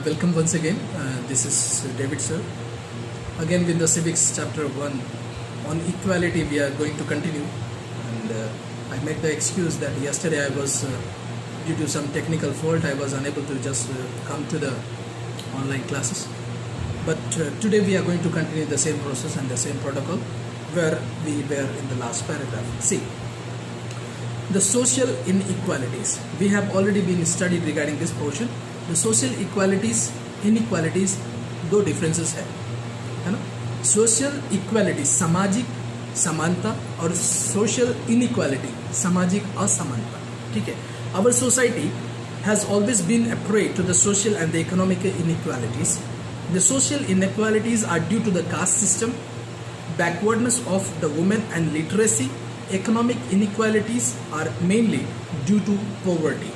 Welcome once again. This is David sir. Again with the civics chapter 1 on equality we are going to continue, and I make the excuse that yesterday I was due to some technical fault I was unable to just come to the online classes, but today we are going to continue the same process and the same protocol where we were in the last paragraph. See, the social inequalities, we have already been studied regarding this portion. The social inequalities दो differences है ना. Social equality सामाजिक समानता और social inequality सामाजिक असमानता. ठीक है. Our society has always been a prey to the social and the economic inequalities. The social inequalities are due to the caste system, backwardness of the women and literacy. Economic inequalities are mainly due to poverty.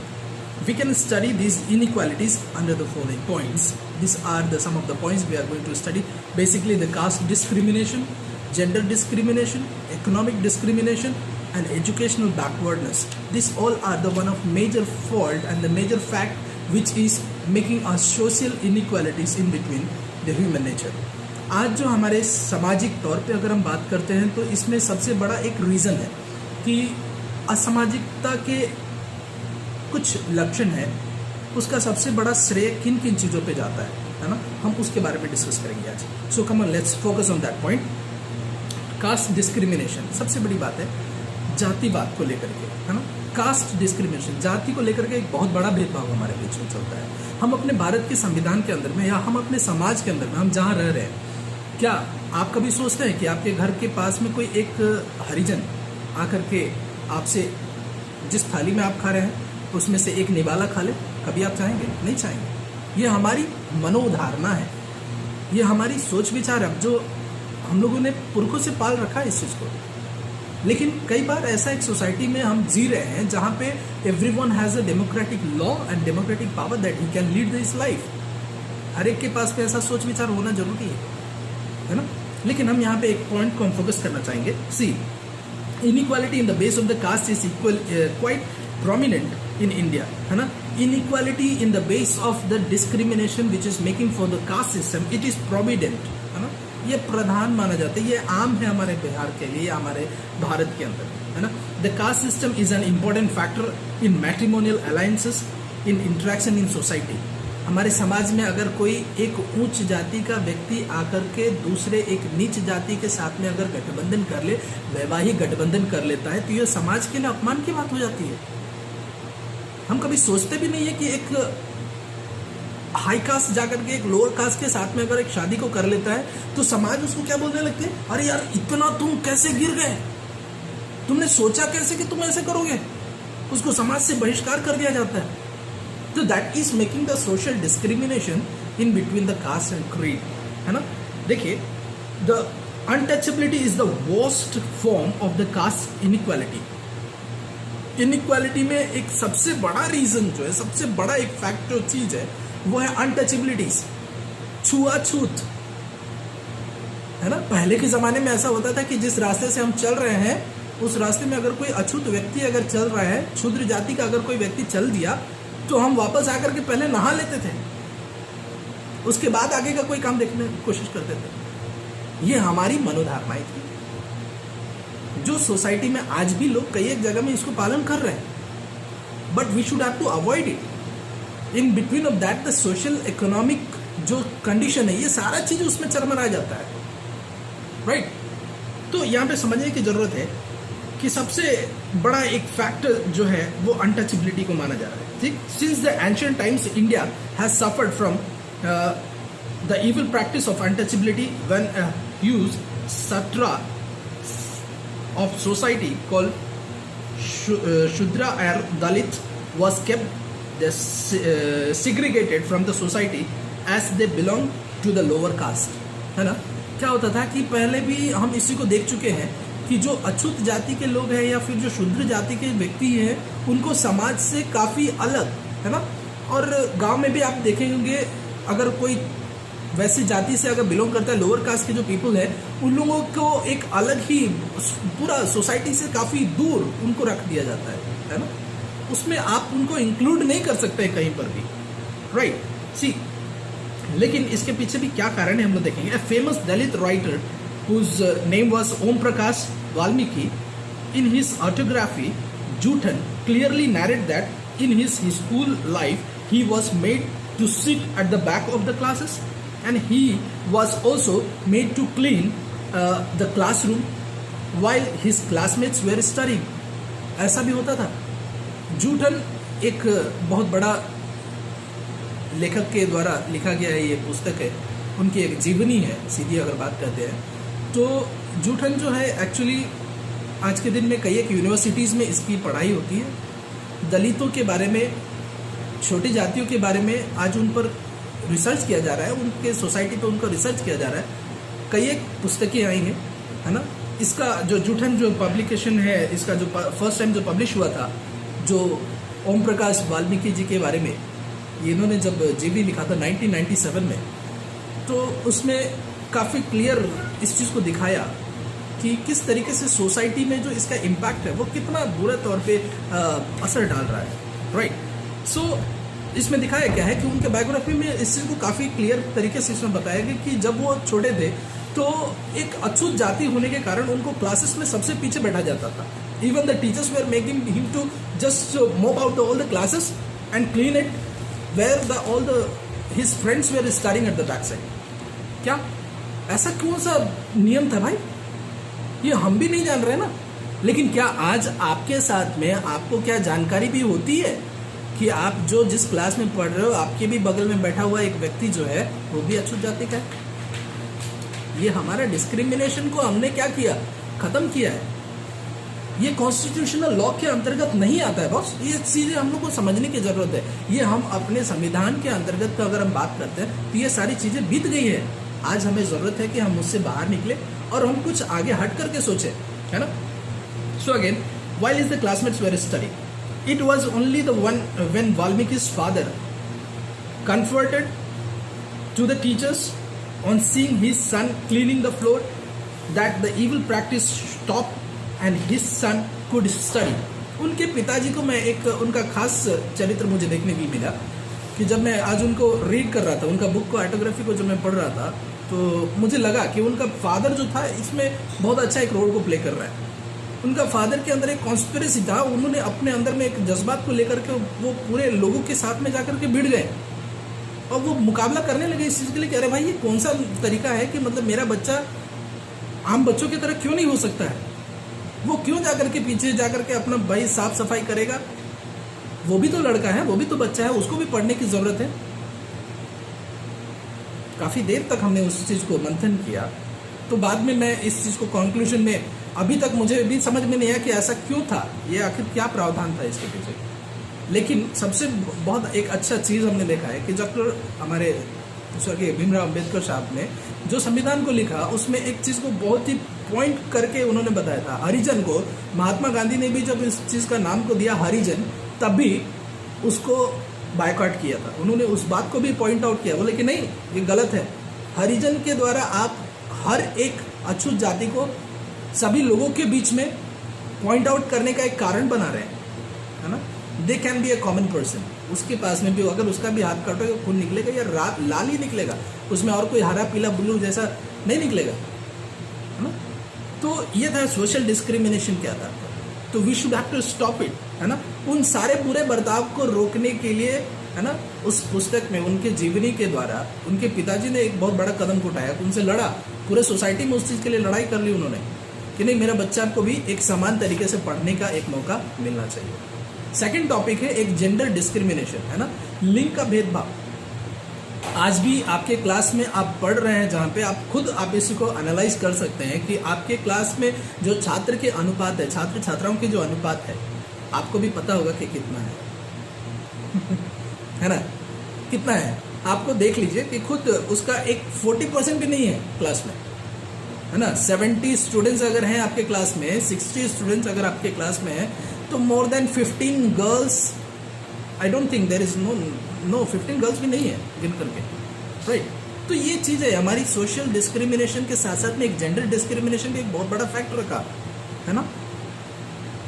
We can study these inequalities under the following points. These are some of the points we are going to study. Basically, the caste discrimination, gender discrimination, economic discrimination, and educational backwardness. These all are the one of major fault and the major fact which is making us social inequalities in between the human nature. आज जो हमारे सामाजिक तौर पे अगर हम बात करते हैं तो इसमें सबसे बड़ा एक रीज़न है कि असामाजिकता के कुछ लक्षण है, उसका सबसे बड़ा श्रेय किन किन चीज़ों पे जाता है ना. हम उसके बारे में डिस्कस करेंगे आज. So come on, let's focus on that point. Caste discrimination सबसे बड़ी बात है जातिवाद को लेकर के, है ना. कास्ट डिस्क्रिमिनेशन, जाति को लेकर के एक बहुत बड़ा भेदभाव हमारे बीच में चलता है. हम अपने भारत के संविधान के अंदर में या हम अपने समाज के अंदर में हम जहाँ रह रहे हैं, क्या आप कभी सोचते हैं कि आपके घर के पास में कोई एक हरिजन आकर के आपसे जिस थाली में आप खा रहे हैं उसमें से एक निवाला खा ले? कभी आप चाहेंगे? नहीं चाहेंगे. ये हमारी मनोधारणा है, ये हमारी सोच विचार है जो हम लोगों ने पुरखों से पाल रखा है इस चीज़ को. लेकिन कई बार ऐसा एक सोसाइटी में हम जी रहे हैं जहाँ पे everyone has a democratic law and democratic power that he can lead this life. हर एक के पास पे ऐसा सोच विचार होना जरूरी है ना. लेकिन हम यहाँ पे एक पॉइंट को हम फोकस करना चाहेंगे. See, inequality in the base of the caste is equal quite prominent in India, है ना. Inequality in the base of the discrimination which is making for the caste system, it is provident, है ना. ये प्रधान माना जाता है, ये आम है हमारे बिहार के लिए, हमारे भारत के अंदर, है ना. The caste system is an important factor in matrimonial alliances, in interaction in society. हमारे समाज में अगर कोई एक उच्च जाति का व्यक्ति आकर के दूसरे एक नीच जाति के साथ में अगर गठबंधन कर ले, वैवाहिक गठबंधन कर लेता है, तो ये समाज के लिए अपमान की बात हो जाती है. हम कभी सोचते भी नहीं है कि एक हाई कास्ट जाकर के एक लोअर कास्ट के साथ में अगर एक शादी को कर लेता है तो समाज उसको क्या बोलने लगते हैं? अरे यार, इतना तुम कैसे गिर गए, तुमने सोचा कैसे कि तुम ऐसे करोगे? उसको समाज से बहिष्कार कर दिया जाता है. तो that is making the social discrimination in between the caste and creed, है ना. देखिए, the untouchability is the worst form of the caste inequality. Inequality में एक सबसे बड़ा रीजन जो है, सबसे बड़ा एक फैक्टर चीज है, वो है अनटचेबिलिटीज, छुआछूत, है ना. पहले के जमाने में ऐसा होता था कि जिस रास्ते से हम चल रहे हैं उस रास्ते में अगर कोई अछूत व्यक्ति अगर चल रहा है, क्षुद्र जाति का अगर कोई व्यक्ति चल दिया, तो हम वापस आकर के पहले नहा लेते थे, उसके बाद आगे का कोई काम देखने की कोशिश करते थे. ये हमारी मनोधारणाएं थी जो सोसाइटी में आज भी लोग कई एक जगह में इसको पालन कर रहे हैं. But we should have to avoid it. In between of that the social economic जो कंडीशन है, ये सारा चीज उसमें चरमरा जाता है, राइट. तो यहाँ पे समझने की जरूरत है कि सबसे बड़ा एक फैक्टर जो है वो अनटचेबिलिटी को माना जा रहा है. ठीक, since the ancient times India has suffered from the evil practice of untouchability when use strata of society called Shudra or Dalit was kept segregated from the society as they belong to the lower caste, है ना. क्या होता था कि पहले भी हम इसी को देख चुके हैं कि जो अछूत जाति के लोग हैं या फिर जो शूद्र जाति के व्यक्ति हैं उनको समाज से काफ़ी अलग, है ना. और गांव में भी आप देखेंगे अगर कोई वैसी जाति से अगर बिलोंग करता है, लोअर कास्ट के जो पीपल है, उन लोगों को एक अलग ही पूरा सोसाइटी से काफ़ी दूर उनको रख दिया जाता है ना. उसमें आप उनको इंक्लूड नहीं कर सकते कहीं पर भी, राइट. सी, लेकिन इसके पीछे भी क्या कारण है हम लोग देखेंगे. A famous Dalit writer whose name was Om Prakash Valmiki, in his autobiography Jutan clearly narrated that in his school life he was made to sit at the back of the classes, and he was also made to clean the classroom while his classmates were studying. ऐसा भी होता था. जूठन एक बहुत बड़ा लेखक के द्वारा लिखा गया है, ये पुस्तक है, उनकी एक जीवनी है सीधी अगर बात करते हैं तो. जूठन जो है एक्चुअली आज के दिन में कई एक यूनिवर्सिटीज़ में इसकी पढ़ाई होती है. दलितों के बारे में, छोटी जातियों के बारे में आज उन पर रिसर्च किया जा रहा है, उनके सोसाइटी पे उनका रिसर्च किया जा रहा है. कई एक पुस्तकें आई हैं, है ना. इसका जो जूठन जो पब्लिकेशन है, इसका जो फर्स्ट टाइम जो पब्लिश हुआ था, जो ओम प्रकाश वाल्मीकि जी के बारे में, ये इन्होंने जब जीवी लिखा था 1997 में, तो उसमें काफ़ी क्लियर इस चीज़ को दिखाया कि किस तरीके से सोसाइटी में जो इसका इम्पैक्ट है वो कितना बुरे तौर पे असर डाल रहा है. राइट. सो इसमें दिखाया क्या है कि उनके बायोग्राफी में इस चीज़ को काफ़ी क्लियर तरीके से इसमें बताया गया कि जब वो छोटे थे तो एक अछूत जाति होने के कारण उनको क्लासेस में सबसे पीछे बैठा जाता था. Even the teachers were making him to just mop out all the classes and clean it where all the his friends were staring at the back side. क्या ऐसा कौन सा नियम था भाई? ये हम भी नहीं जान रहे ना. लेकिन क्या आज आपके साथ में आपको क्या जानकारी भी होती है कि आप जो जिस क्लास में पढ़ रहे हो, आपके भी बगल में बैठा हुआ एक व्यक्ति जो है वो भी अछूत जाति का है? ये हमारा डिस्क्रिमिनेशन को हमने क्या किया, खत्म किया है. ये कॉन्स्टिट्यूशनल लॉ के अंतर्गत नहीं आता है बॉस. ये चीज़ें हम लोग को समझने की जरूरत है. ये हम अपने संविधान के अंतर्गत अगर हम बात करते हैं तो ये सारी चीज़ें बीत गई है. आज हमें ज़रूरत है कि हम उससे बाहर निकले और हम कुछ आगे हट करके सोचें, है ना. So again, while is the classmates were studying, it was only the one when Valmiki's father converted to the teachers on seeing his son cleaning the floor that the evil practice stopped and his son could study. उनके पिताजी को मैं एक उनका खास चरित्र मुझे देखने को मिला कि जब मैं आज उनको रीड कर रहा था, उनका बुक को, ऑटोग्राफी को जब मैं पढ़ रहा था, तो मुझे लगा कि उनका फादर जो था इसमें बहुत अच्छा एक रोल को प्ले कर रहा है. उनका फादर के अंदर एक कॉन्स्पिरेसी था. उन्होंने अपने अंदर में एक जज्बात को लेकर के वो पूरे लोगों के साथ में जाकर के भिड़ गए और वो मुकाबला करने लगे इस चीज़ के लिए कि अरे भाई, ये कौन सा तरीका है कि मतलब मेरा बच्चा आम बच्चों की तरह क्यों नहीं हो सकता है? वो क्यों जाकर के पीछे जाकर के अपना भाई साफ सफाई करेगा? वो भी तो लड़का है, वो भी तो बच्चा है, उसको भी पढ़ने की ज़रूरत है. काफ़ी देर तक हमने उस चीज़ को मंथन किया. तो बाद में मैं इस चीज़ को कंक्लूजन में, अभी तक मुझे भी समझ में नहीं आया कि ऐसा क्यों था, ये आखिर क्या प्रावधान था इसके पीछे. लेकिन सबसे बहुत एक अच्छा चीज़ हमने देखा है कि डॉक्टर हमारे स्वर्गीय भीमराव अम्बेडकर साहब ने जो संविधान को लिखा, उसमें एक चीज़ को बहुत ही पॉइंट करके उन्होंने बताया था. हरिजन को, महात्मा गांधी ने भी जब इस चीज़ का नाम को दिया हरिजन, तब भी उसको बायकॉट किया था. उन्होंने उस बात को भी पॉइंट आउट किया, बोले कि नहीं, ये गलत है. हरिजन के द्वारा आप हर एक अछूत जाति को सभी लोगों के बीच में पॉइंट आउट करने का एक कारण बना रहे हैं, है ना. They can be A common person. उसके पास में भी अगर उसका भी हाथ काटोगे खून निकलेगा या लाल ही निकलेगा, उसमें और कोई हरा पीला ब्लू जैसा नहीं निकलेगा, है ना. तो ये था सोशल डिस्क्रिमिनेशन के आधार पर. तो we should have to stop it, है ना. उन सारे बुरे बर्ताव को रोकने के लिए, है ना, उस पुस्तक में उनके जीवनी के द्वारा उनके पिताजी ने एक बहुत बड़ा कदम उठाया, उनसे लड़ा. पूरे सोसाइटी में उस चीज़ के लिए लड़ाई कर ली उन्होंने कि नहीं, मेरा बच्चा को भी एक समान तरीके से पढ़ने का एक मौका मिलना चाहिए. सेकंड टॉपिक है एक जेंडर डिस्क्रिमिनेशन, है ना, लिंग का भेदभाव. आज भी आपके क्लास में आप पढ़ रहे हैं, जहाँ पे आप खुद आप इसको एनालाइज कर सकते हैं कि आपके क्लास में जो छात्र के अनुपात है, छात्र छात्राओं के जो अनुपात है, आपको भी पता होगा कि कितना है है ना, कितना है. आपको देख लीजिए कि खुद उसका एक 40% भी नहीं है क्लास में, है ना. 70 स्टूडेंट्स अगर हैं आपके क्लास में, 60 स्टूडेंट्स अगर आपके क्लास में है, तो more than 15 girls, I don't think there is no 15 girls भी नहीं है गिन करके, राइट. तो ये चीज़ है, हमारी सोशल डिस्क्रिमिनेशन के साथ साथ में एक जेंडर डिस्क्रिमिनेशन भी एक बहुत बड़ा फैक्टर रखा, है ना.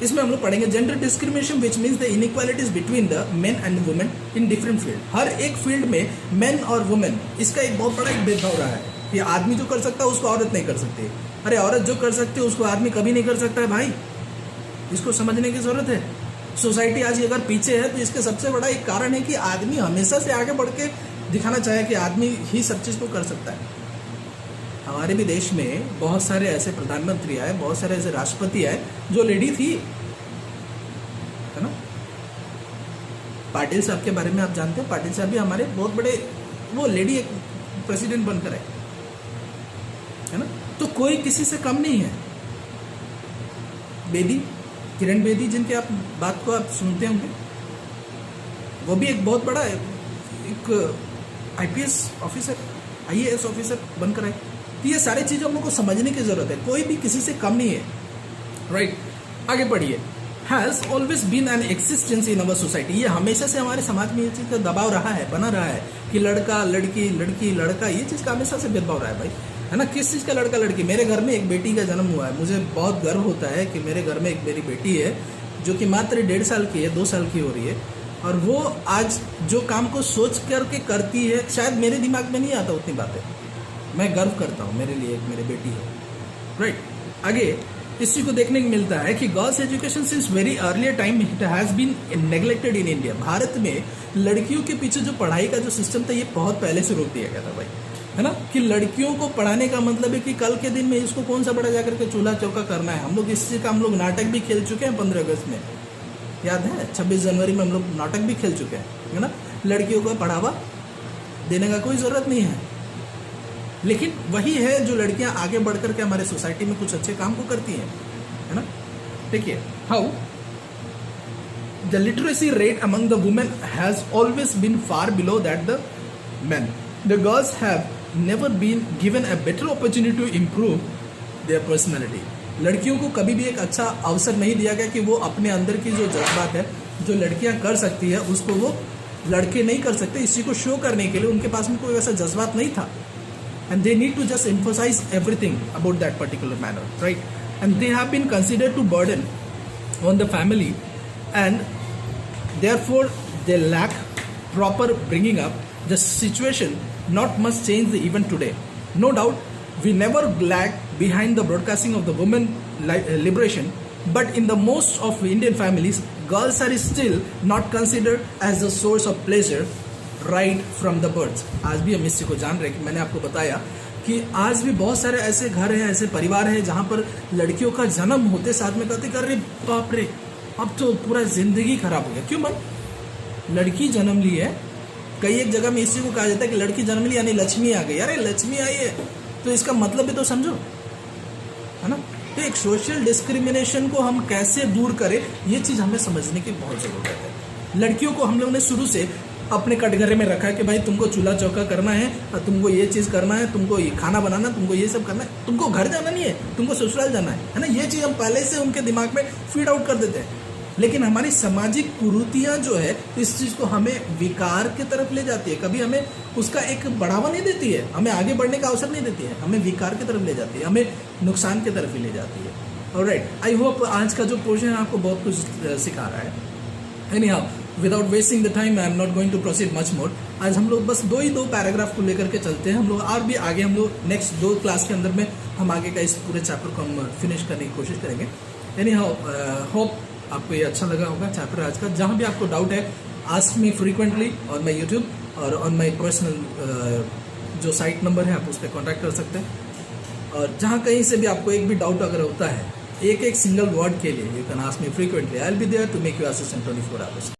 इसमें हम लोग पढ़ेंगे gender discrimination which means the inequalities between the men and women in different field. हर एक फील्ड में मेन और वुमेन इसका एक बहुत बड़ा एक भेदभाव रहा है कि आदमी जो कर सकता है उसको औरत नहीं कर सकती। अरे औरत जो कर सकती है उसको आदमी कभी नहीं कर सकता है भाई, इसको समझने की जरूरत है। सोसाइटी आज अगर पीछे है तो इसके सबसे बड़ा एक कारण है कि आदमी हमेशा से आगे बढ़ के दिखाना चाहे कि आदमी ही सब चीज़ को कर सकता है। हमारे भी देश में बहुत सारे ऐसे प्रधानमंत्री आए, बहुत सारे ऐसे राष्ट्रपति आए जो लेडी थी, है ना। पाटिल साहब के बारे में आप जानते हैं, पाटिल साहब भी हमारे बहुत बड़े वो लेडी एक प्रेसिडेंट बनकर आए, है ना। तो कोई किसी से कम नहीं है। बेदी, किरण बेदी जिनके आप बात को आप सुनते होंगे, वो भी एक बहुत बड़ा एक आईपीएस ऑफिसर, आईएएस ऑफिसर बनकर आए। तो ये सारी चीज़ें हम लोग को समझने की जरूरत है, कोई भी किसी से कम नहीं है, राइट। आगे पढ़िए। Has always been an existence in our society. ये हमेशा से हमारे समाज में ये चीज़ का दबाव रहा है, बना रहा है कि लड़का लड़की, लड़की लड़का, ये चीज़ का हमेशा से भेदभाव रहा है भाई, है ना। किस चीज़ का लड़का लड़की? मेरे घर में एक बेटी का जन्म हुआ है, मुझे बहुत गर्व होता है कि मेरे घर में एक मेरी बेटी है जो कि मात्र 1.5 साल की है, 2 साल की हो रही है, और वो आज जो काम को सोच करके करती है शायद मेरे दिमाग में नहीं आता उतनी बातें। मैं गर्व करता हूँ, मेरे लिए एक मेरी बेटी है, राइट। आगे इस चीज को देखने को मिलता है कि girls education since very earlier time it has been neglected in India. Bharat में लड़कियों के पीछे जो पढ़ाई का जो सिस्टम था ये बहुत पहले से रोक दिया गया था भाई, है ना। कि लड़कियों को पढ़ाने का मतलब है कि कल के दिन में इसको कौन सा बड़ा जाकर के चूल्हा चौका करना है। हम लोग इस चीज का हम लोग नाटक भी खेल चुके हैं 15 अगस्त में, याद है, 26 जनवरी में हम लोग नाटक भी खेल चुके हैं, है ना। लड़कियों को बढ़ावा देने का कोई ज़रूरत नहीं है, लेकिन वही है जो लड़कियां आगे बढ़ करके हमारे सोसाइटी में कुछ अच्छे काम को करती हैं, है ना। देखिए, how the literacy rate among the women has always been far below that the men. The girls have never been given a better opportunity to improve their personality. लड़कियों को कभी भी एक अच्छा अवसर नहीं दिया गया कि वो अपने अंदर की जो जज्बात है, जो लड़कियां कर सकती है, उसको वो लड़के नहीं कर सकते। इसी को शो करने के लिए उनके पास में कोई वैसा जज्बात नहीं था, and they need to just emphasize everything about that particular manner, right? And they have been considered to burden on the family, and therefore they lack proper bringing up. The situation not much changed even today. No doubt, we never lag behind the broadcasting of the women liberation, but in the most of Indian families, girls are still not considered as the source of pleasure right from the birth. आज भी हम इसी को जान रहे हैं कि मैंने आपको बताया कि आज भी बहुत सारे ऐसे घर हैं, ऐसे परिवार हैं जहाँ पर लड़कियों का जन्म होते साथ में कहते कर रहे बाप रे अब तो पूरा जिंदगी खराब हो गया। क्यों मन? लड़की जन्म ली है। कई एक जगह में इसी को कहा जाता है कि लड़की जन्म ली यानी लक्ष्मी आ गई। अरे लक्ष्मी आई है तो इसका मतलब भी तो समझो, है ना। तो एक सोशल डिस्क्रिमिनेशन को हम कैसे दूर करें, ये चीज़ हमें समझने की बहुत ज़रूरत है। लड़कियों को हम लोगों ने शुरू से अपने कटघरे में रखा है कि भाई तुमको चूल्हा चौका करना है, तुमको ये चीज़ करना है, तुमको ये खाना बनाना, तुमको ये सब करना है, तुमको घर जाना नहीं है, तुमको ससुराल जाना है ना। ये चीज़ हम पहले से उनके दिमाग में फीड आउट कर देते हैं। लेकिन हमारी सामाजिक कुरीतियाँ जो है इस चीज़ को हमें विकार की तरफ ले जाती है, कभी हमें उसका एक बढ़ावा नहीं देती है, हमें आगे बढ़ने का अवसर नहीं देती है, हमें विकार की तरफ ले जाती है, हमें नुकसान की तरफ ही ले जाती है। ऑलराइट, आई होप आज का जो पोर्शन आपको बहुत कुछ सिखा रहा है। Anyhow, without wasting the time I am not going to proceed much more. आज हम लोग बस दो पैराग्राफ को लेकर के चलते हैं। हम लोग और भी आगे हम लोग नेक्स्ट 2 क्लास के अंदर में हम आगे का इस पूरे चैप्टर को हम फिनिश करने की कोशिश करेंगे। एनीहाउ, होप आपको ये अच्छा लगा होगा चैप्टर आज का। जहाँ भी आपको डाउट है, ask me frequently on my YouTube और ऑन माई पर्सनल जो साइट नंबर है, आप उस पर कॉन्टैक्ट कर सकते हैं। और जहाँ कहीं से भी आपको एक भी डाउट अगर होता है एक सिंगल वर्ड के लिए, you can ask me frequently. I will be there to make you assistant 24 hours.